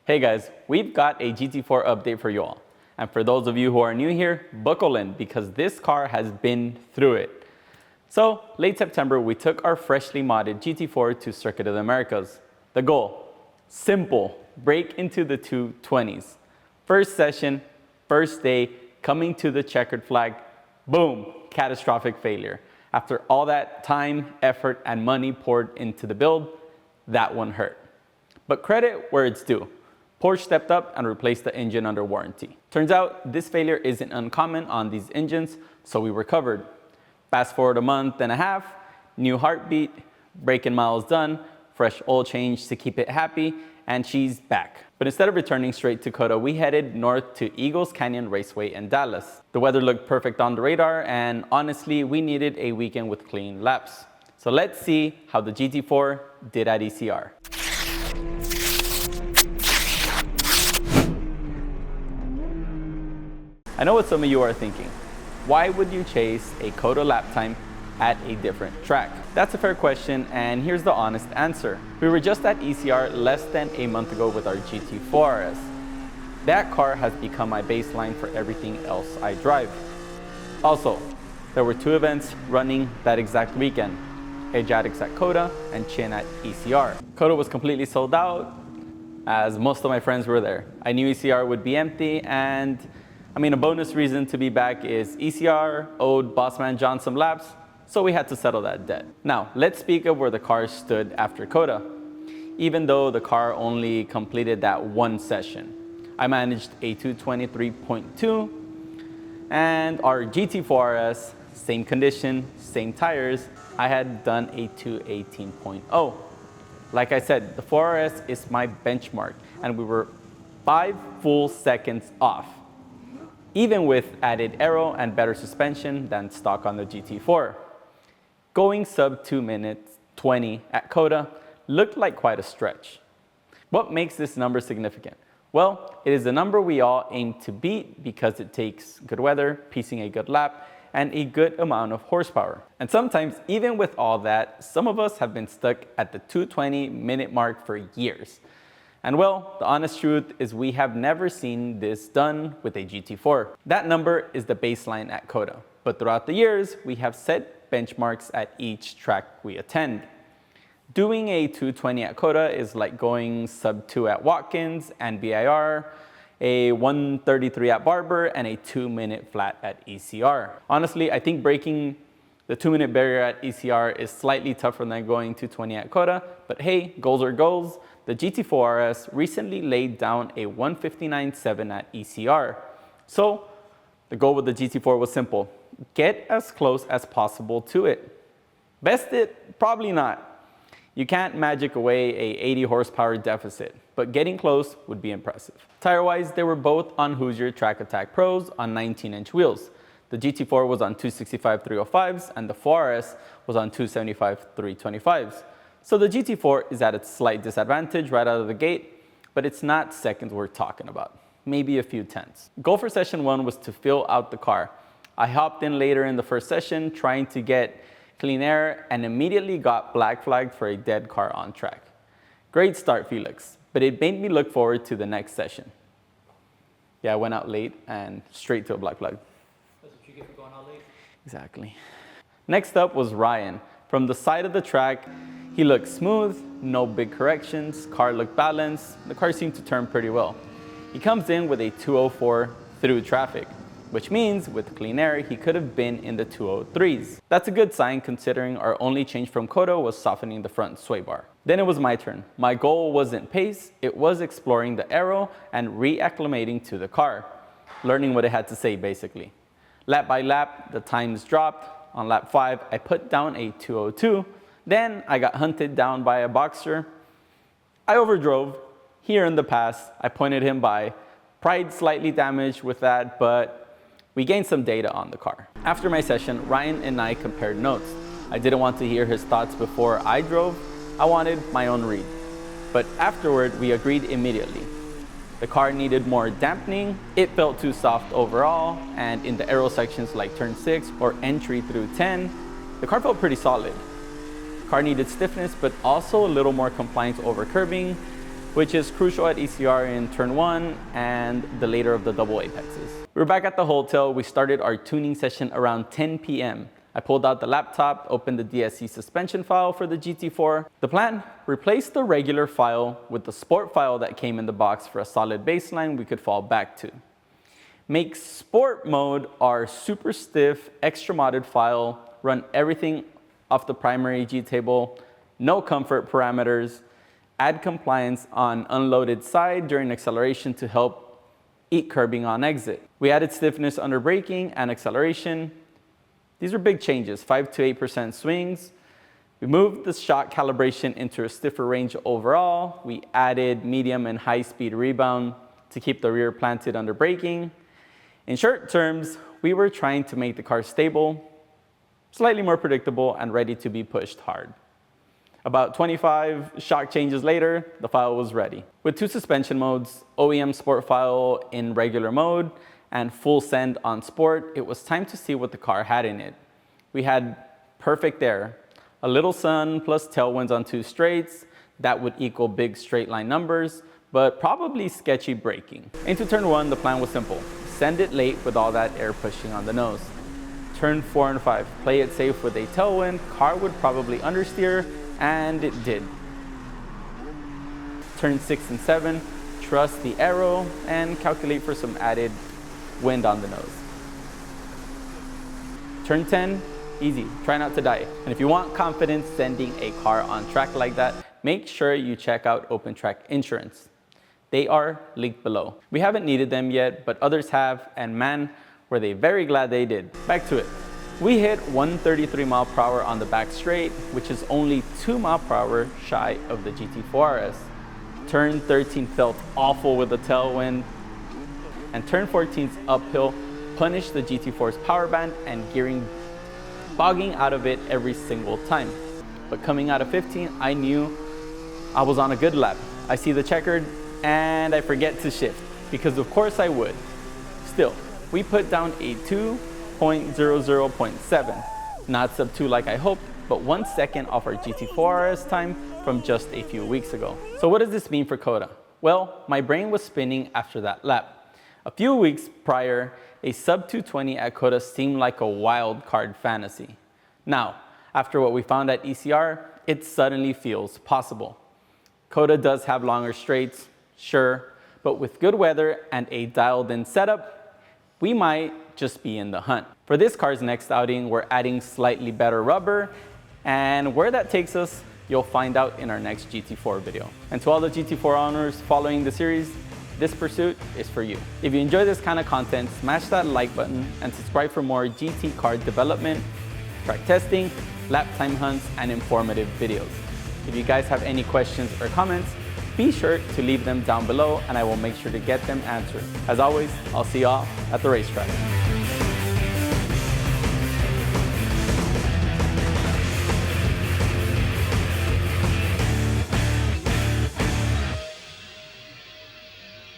Hey guys, we've got a GT4 update for you all. And for those of you who are new here, buckle in because this car has been through it. So, late September, we took our freshly modded GT4 to Circuit of the Americas. The goal? Simple, break into the 220s. First session, first day, coming to the checkered flag, boom, catastrophic failure. After all that time, effort, and money poured into the build, that one hurt. But credit where it's due. Porsche stepped up and replaced the engine under warranty. Turns out this failure isn't uncommon on these engines, so we recovered. Fast forward a month and a half, new heartbeat, braking miles done, fresh oil change to keep it happy, and she's back. But instead of returning straight to COTA, we headed north to Eagles Canyon Raceway in Dallas. The weather looked perfect on the radar, and honestly, we needed a weekend with clean laps. So let's see how the GT4 did at ECR. I know what some of you are thinking. Why would you chase a COTA lap time at a different track? That's a fair question, and here's the honest answer. We were just at ECR less than a month ago with our GT4 RS. That car has become my baseline for everything else I drive. Also, there were two events running that exact weekend. Ajatics at COTA and Chin at ECR. COTA was completely sold out as most of my friends were there. I knew ECR would be empty, and a bonus reason to be back is ECR owed Bossman John some laps, so we had to settle that debt. Now, let's speak of where the car stood after COTA. Even though the car only completed that one session, I managed a 223.2, and our GT4 RS, same condition, same tires, I had done a 218.0. Like I said, the 4RS is my benchmark, and we were 5 full seconds off, even with added aero and better suspension than stock on the GT4. Going sub 2 minutes 20 at COTA looked like quite a stretch. What makes this number significant? Well, it is a number we all aim to beat because it takes good weather, piecing a good lap, and a good amount of horsepower. And sometimes, even with all that, some of us have been stuck at the 220 minute mark for years. And well, the honest truth is we have never seen this done with a GT4. That number is the baseline at COTA, but throughout the years, we have set benchmarks at each track we attend. Doing a 220 at COTA is like going sub 2 at Watkins and BIR, a 133 at Barber, and a 2 minute flat at ECR. Honestly, I think breaking the 2 minute barrier at ECR is slightly tougher than going 220 at COTA, but hey, goals are goals. The GT4 RS recently laid down a 159.7 at ECR. So the goal with the GT4 was simple. Get as close as possible to it. Best it? Probably not. You can't magic away a 80 horsepower deficit, but getting close would be impressive. Tire-wise, they were both on Hoosier Track Attack Pros on 19-inch wheels. The GT4 was on 265 305s, and the 4RS was on 275 325s. So the GT4 is at a slight disadvantage right out of the gate, but it's not seconds we're talking about, maybe a few tenths. Goal for session 1 was to fill out the car. I hopped in later in the first session trying to get clean air and immediately got black flagged for a dead car on track. Great start, Felix, but it made me look forward to the next session. Yeah, I went out late and straight to a black flag. That's what you get for going out late. Exactly. Next up was Ryan. From the side of the track, he looked smooth, no big corrections, car looked balanced, the car seemed to turn pretty well. He comes in with a 204 through traffic, which means with clean air, he could have been in the 203s. That's a good sign considering our only change from COTA was softening the front sway bar. Then it was my turn. My goal wasn't pace, it was exploring the aero and reacclimating to the car, learning what it had to say basically. Lap by lap, the times dropped. On lap 5, I put down a 202. Then I got hunted down by a boxer. I overdrove. Here in the pass, I pointed him by. Pride slightly damaged with that, but we gained some data on the car. After my session, Ryan and I compared notes. I didn't want to hear his thoughts before I drove. I wanted my own read. But afterward, we agreed immediately. The car needed more dampening, it felt too soft overall, and in the aero sections like turn 6 or entry through 10, the car felt pretty solid. The car needed stiffness, but also a little more compliance over curbing, which is crucial at ECR in turn 1 and the later of the double apexes. We were back at the hotel. We started our tuning session around 10 p.m. I pulled out the laptop, opened the DSC suspension file for the GT4. The plan, replace the regular file with the sport file that came in the box for a solid baseline we could fall back to. Make sport mode our super stiff, extra modded file, run everything off the primary G table, no comfort parameters, add compliance on unloaded side during acceleration to help eat curbing on exit. We added stiffness under braking and acceleration. These are big changes, 5 to 8% swings. We moved the shock calibration into a stiffer range overall. We added medium and high speed rebound to keep the rear planted under braking. In short terms, we were trying to make the car stable, slightly more predictable, and ready to be pushed hard. About 25 shock changes later, the file was ready. With 2 suspension modes, OEM sport file in regular mode, and full send on sport, it was time to see what the car had in it. We had perfect air, a little sun plus tailwinds on 2 straights. That would equal big straight line numbers, but probably sketchy braking. Into turn 1, the plan was simple. Send it late with all that air pushing on the nose. Turn 4 and 5, play it safe with a tailwind. Car would probably understeer, and it did. Turn 6 and 7, trust the aero and calculate for some added wind on the nose. Turn 10, easy, try not to die. And if you want confidence sending a car on track like that, make sure you check out Open Track Insurance. They are linked below. We haven't needed them yet, but others have, and man, were they very glad they did. Back to it. We hit 133 mph on the back straight, which is only 2 mph shy of the GT4 RS. Turn 13 felt awful with the tailwind, and turn 14's uphill punished the GT4's power band and gearing, bogging out of it every single time. But coming out of 15, I knew I was on a good lap. I see the checkered and I forget to shift, because of course I would. Still, we put down a 2.00.7, not sub 2 like I hoped, but 1 second off our GT4 RS time from just a few weeks ago. So what does this mean for COTA? Well, my brain was spinning after that lap. A few weeks prior, a sub 220 at COTA seemed like a wild card fantasy. Now, after what we found at ECR, it suddenly feels possible. COTA does have longer straights, sure, but with good weather and a dialed-in setup, we might just be in the hunt. For this car's next outing, we're adding slightly better rubber, and where that takes us, you'll find out in our next GT4 video. And to all the GT4 owners following the series, this pursuit is for you. If you enjoy this kind of content, smash that like button and subscribe for more GT car development, track testing, lap time hunts, and informative videos. If you guys have any questions or comments, be sure to leave them down below and I will make sure to get them answered. As always, I'll see y'all at the racetrack.